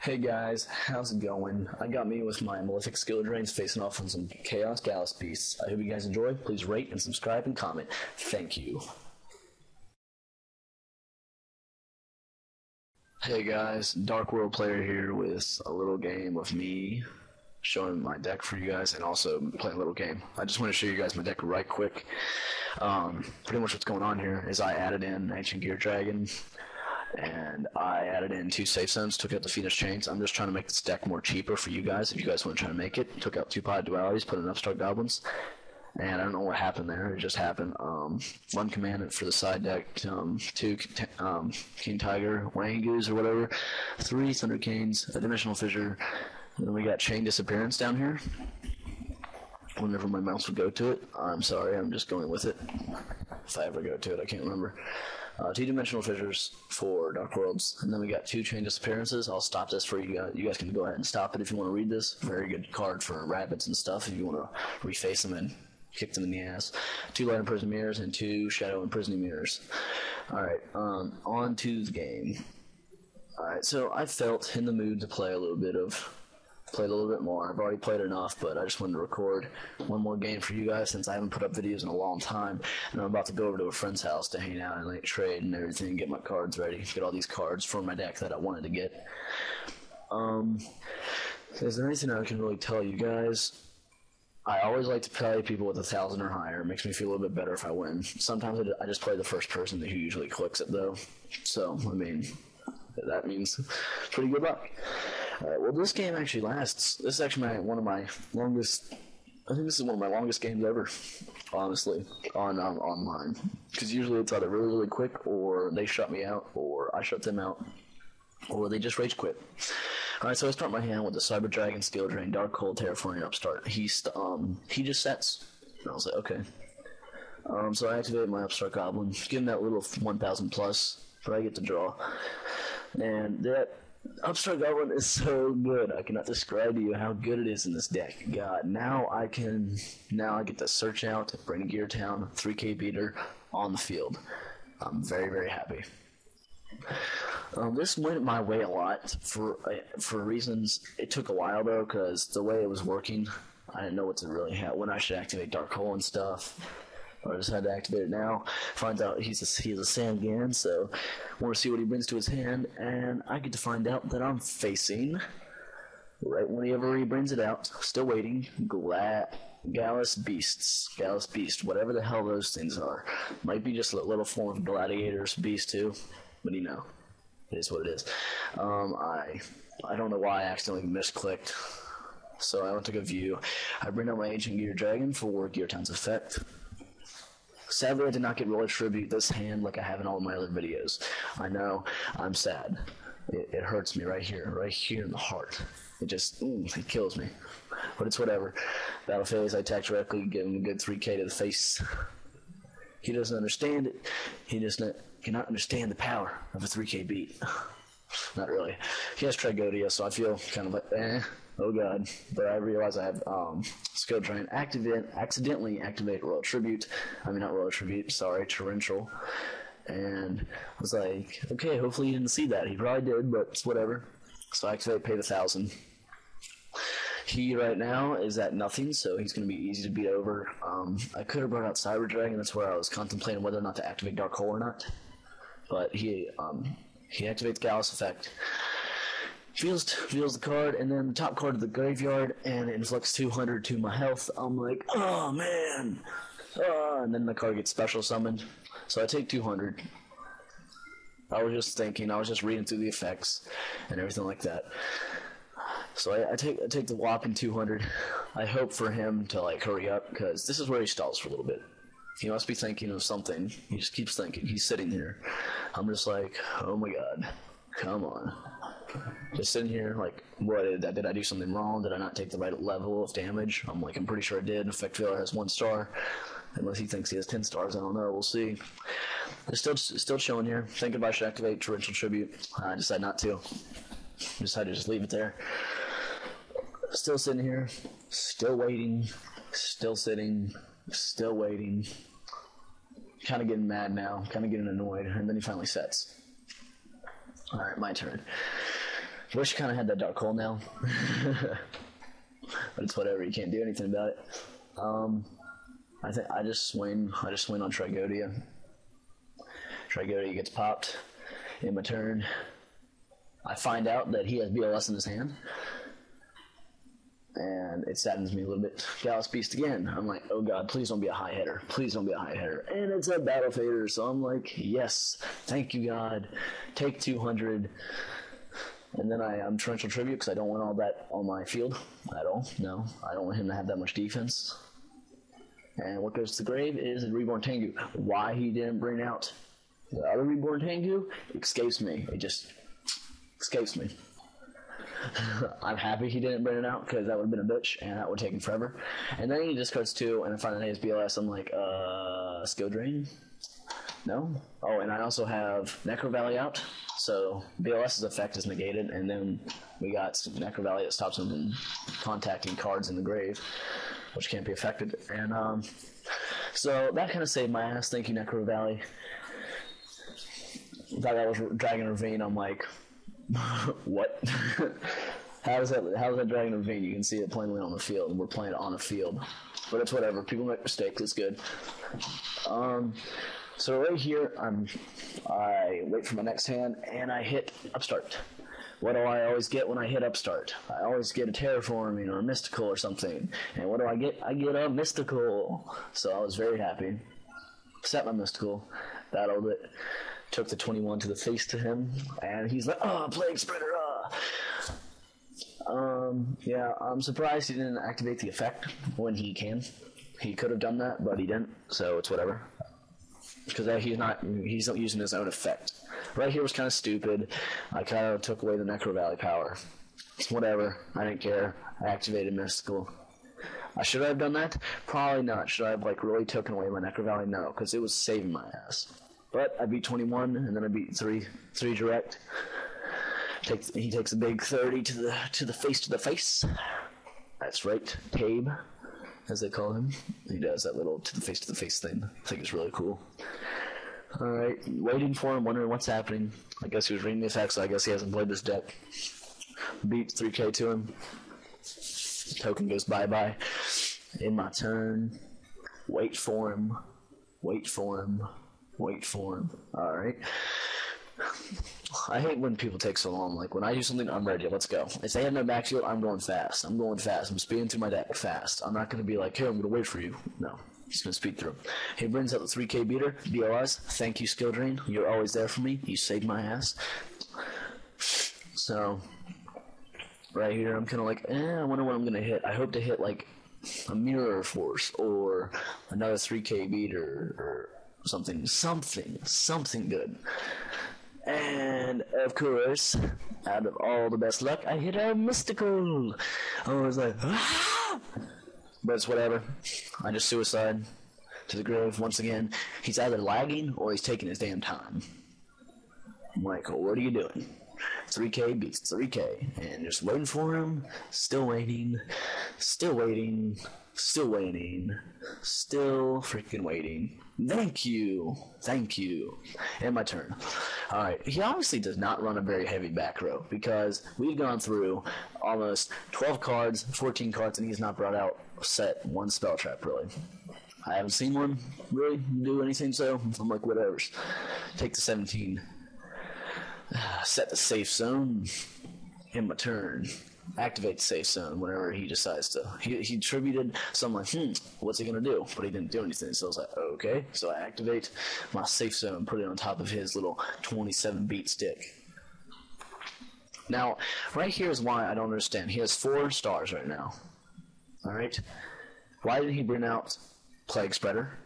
Hey guys, how's it going? I got me with my Malefic skill drains facing off on some Chaos Gallis beasts. I hope you guys enjoy. Please rate and subscribe and comment. Thank you. Hey guys, Dark World player here with a little game of me showing my deck for you guys and also playing a little game. I just want to show you guys my deck right quick. Pretty much what's going on here is I added in Ancient Gear Dragon and I added in 2 safe zones, took out the Phoenix Chains. I'm just trying to make this deck more cheaper for you guys if you guys want to try to make it. Took out 2 Pod Dualities, put in Upstart Goblins, and I don't know what happened there. It just happened. 1 Commandant for the side deck, 2 King Tiger, Wangoos or whatever, 3 Thunder Canes, a Dimensional Fissure, and then we got Chain Disappearance down here. Whenever my mouse would go to it, I'm sorry, I'm just going with it. If I ever go to it, I can't remember. 2 Dimensional Fissures for Dark Worlds, and then we got 2 Chain Disappearances. I'll stop this for you guys. You guys can go ahead and stop it if you want to read this. Very good card for rabbits and stuff if you want to reface them and kick them in the ass. 2 Light Imprisoned Mirrors and 2 Shadow Imprisoning Mirrors. Alright, on to the game. Alright, so I felt in the mood to play a little bit more. I've already played enough, but I just wanted to record one more game for you guys since I haven't put up videos in a long time. And I'm about to go over to a friend's house to hang out and like trade and everything, get my cards ready, get all these cards for my deck that I wanted to get. Is there anything I can really tell you guys? I always like to play people with 1,000 or higher. It makes me feel a little bit better if I win. Sometimes I just play the first person who usually clicks it though. So, I mean, that means pretty good luck. Alright, well this game actually lasts. This is actually one of my longest, I think this is one of my longest games ever, honestly, on online. Because usually it's either really, really quick, or they shut me out, or I shut them out, or they just rage quit. Alright, so I start my hand with the Cyber Dragon, Skill Drain, Dark Cold, Terraforming, Upstart. He just sets. And I was like, okay. So I activate my Upstart Goblin, give him that little 1,000 plus, but I get to draw. And that Upstart Goblin is so good. I cannot describe to you how good it is in this deck. God, now I get to search out, bring a Gear Town, 3K beater on the field. I'm very, very happy. This went my way a lot for reasons. It took a while though, because the way it was working, I didn't know what to really have, when I should activate Dark Hole and stuff. I just had to activate it now. Finds out he's a Sangan, so I want to see what he brings to his hand, and I get to find out that I'm facing, right whenever he brings it out, still waiting, Gallis Beast, whatever the hell those things are. Might be just a little form of Gladiator's Beast too, but you know, it is what it is. I don't know why I accidentally misclicked, so I went to go view. I bring out my Ancient Gear Dragon for Gear Town's effect. Sadly, I did not get Roll Tribute this hand like I have in all of my other videos. I know, I'm sad. It hurts me right here in the heart. It just, it kills me. But it's whatever. Battle phase, I attack directly, give him a good 3K to the face. He doesn't understand it. He just cannot understand the power of a 3K beat. Not really. He has Trigodia, so I feel kind of like, oh god. But I realize I have Skill Drain, accidentally activate Royal Tribute. I mean, not Royal Tribute, sorry, Torrential. And I was like, okay, hopefully he didn't see that. He probably did, but it's whatever. So I activate, pay the 1,000. He right now is at nothing, so he's going to be easy to beat over. I could have brought out Cyber Dragon. That's where I was contemplating whether or not to activate Dark Hole or not. But he activates Gallis effect. Feels the card, and then the top card of the graveyard, and it inflicts 200 to my health. I'm like, oh man! And then the card gets special summoned. So I take 200. I was just thinking, I was just reading through the effects and everything like that. So I take the whopping 200. I hope for him to like hurry up, because this is where he stalls for a little bit. He must be thinking of something. He just keeps thinking. He's sitting here. I'm just like, oh my god, come on. Just sitting here like, what did I do something wrong? Did I not take the right level of damage? I'm pretty sure I did. Effect failure has 1 star. Unless he thinks he has 10 stars, I don't know. We'll see. It's still chilling here. Thinking if I should activate Torrential Tribute. I decided not to. Decided to just leave it there. Still sitting here. Still waiting. Still sitting. Still waiting. Kind of getting mad now. Kind of getting annoyed. And then he finally sets. Alright, my turn. Wish you kind of had that dark hole now. But it's whatever. You can't do anything about it. I just swing on Trigodia. Trigodia gets popped in my turn. I find out that he has BLS in his hand, and it saddens me a little bit. Gallis Beast again. I'm like, oh god, please don't be a high hitter. Please don't be a high hitter. And it's a battle fader, so I'm like, yes, thank you God. Take 200. And then I'm Torrential Tribute because I don't want all that on my field at all. No, I don't want him to have that much defense. And what goes to the grave is a Reborn Tengu. Why he didn't bring out the other Reborn Tengu escapes me. It just escapes me. I'm happy he didn't bring it out because that would have been a bitch and that would have taken forever. And then he discards 2 and I find out he has BLS. I'm like, skill drain? No? Oh, and I also have Necro Valley out. So BLS's effect is negated, and then we got Necro Valley that stops him from contacting cards in the grave, which can't be affected. And so that kind of saved my ass. Thank you, Necro Valley. Thought that was Dragon Ravine. I'm like, what? How's that Dragon Ravine? You can see it plainly on the field, and we're playing it on the field. But it's whatever. People make mistakes. It's good. So right here, I wait for my next hand, and I hit Upstart. What do I always get when I hit Upstart? I always get a Terraforming or a Mystical or something. And what do I get? I get a Mystical. So I was very happy. Set my Mystical, battled it, took the 21 to the face to him, and he's like, oh, Plague Spreader, yeah, I'm surprised he didn't activate the effect when he can. He could have done that, but he didn't, so it's whatever. Because he's not using his own effect. Right here was kind of stupid. I kind of took away the Necro Valley power. Whatever. I didn't care. I activated Mystical. Should I have done that? Probably not. Should I have really taken away my Necro Valley? No, because it was saving my ass. But I beat 21, and then I beat 3 direct. He takes a big 30 to the face. That's right, Tabe, as they call him. He does that little to the face thing. I think it's really cool. Alright, waiting for him, wondering what's happening. I guess he was reading the effects, so I guess he hasn't played this deck. Beat 3k to him. Token goes bye-bye. In my turn. Wait for him. Alright. I hate when people take so long. Like, when I do something, I'm ready. Let's go. If they have no backfield, I'm going fast. I'm speeding through my deck fast. I'm not going to be like, hey, I'm going to wait for you. No. He's going to speed through. He brings out the 3k beater, BLS. Thank you, Skill Drain. You're always there for me. You saved my ass. So, right here, I'm kind of like, I wonder what I'm going to hit. I hope to hit, a Mirror Force or another 3k beater or something good. And, of course, out of all the best luck, I hit a Mystical. I was like, ah! But it's whatever. I just suicide to the grave once again. He's either lagging or he's taking his damn time. I'm like, well, what are you doing? 3k beats 3k. And just waiting for him. Still waiting. Still freaking waiting. Thank you. And my turn. Alright, he obviously does not run a very heavy back row because we've gone through almost 12 cards, 14 cards, and he's not brought out set one spell trap, really. I haven't seen one really do anything, so I'm like, whatever. Take the 17. Set the safe zone. In my turn. Activate the safe zone whenever he decides to. He tributed, so I'm like, what's he going to do? But he didn't do anything, so I was like, okay. So I activate my safe zone, put it on top of his little 27-beat stick. Now, right here is why I don't understand. He has 4 stars right now. Alright? Why didn't he bring out Plague Spreader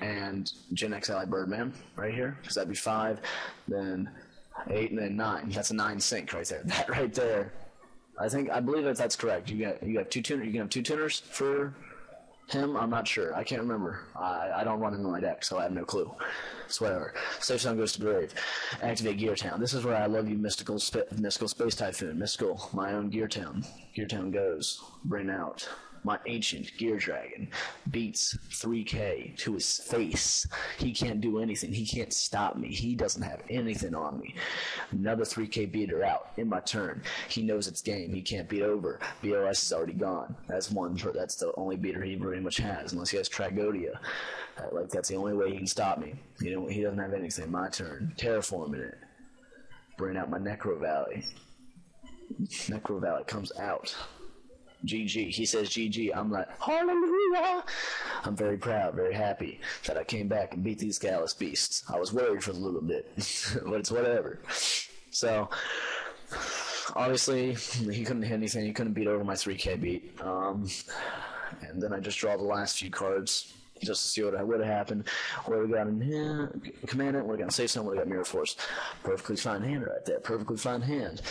and Gen X Ally Birdman right here? Because that'd be 5, then 8, and then 9. That's a 9 sync right there. That right there. I believe that's correct. You have 2 tuners. You can have 2 tuners for him. I'm not sure. I can't remember. I don't run into my deck, so I have no clue. It's whatever. Safe Zone goes to grave. Activate Gear Town. This is where I love you, Mystical Space Typhoon. Mystical, my own Gear Town. Gear Town goes. Bring out My Ancient Gear Dragon beats 3K to his face. He can't do anything. He can't stop me. He doesn't have anything on me. Another 3K beater out in my turn. He knows it's game. He can't beat over. BOS is already gone. That's the only beater he pretty much has, unless he has Tragodia. That's the only way he can stop me. He doesn't have anything. My turn. Terraforming it. Bring out my Necro Valley. Necro Valley comes out. GG. He says GG. I'm like, hallelujah. I'm very proud, very happy that I came back and beat these Gallis beasts. I was worried for a little bit, but it's whatever. So, obviously, he couldn't hit anything. He couldn't beat over my 3K beat. And then I just draw the last few cards just to see what would have happened. What we got in here? Commandant. We're going to say something. We got Mirror Force. Perfectly fine hand right there. Perfectly fine hand.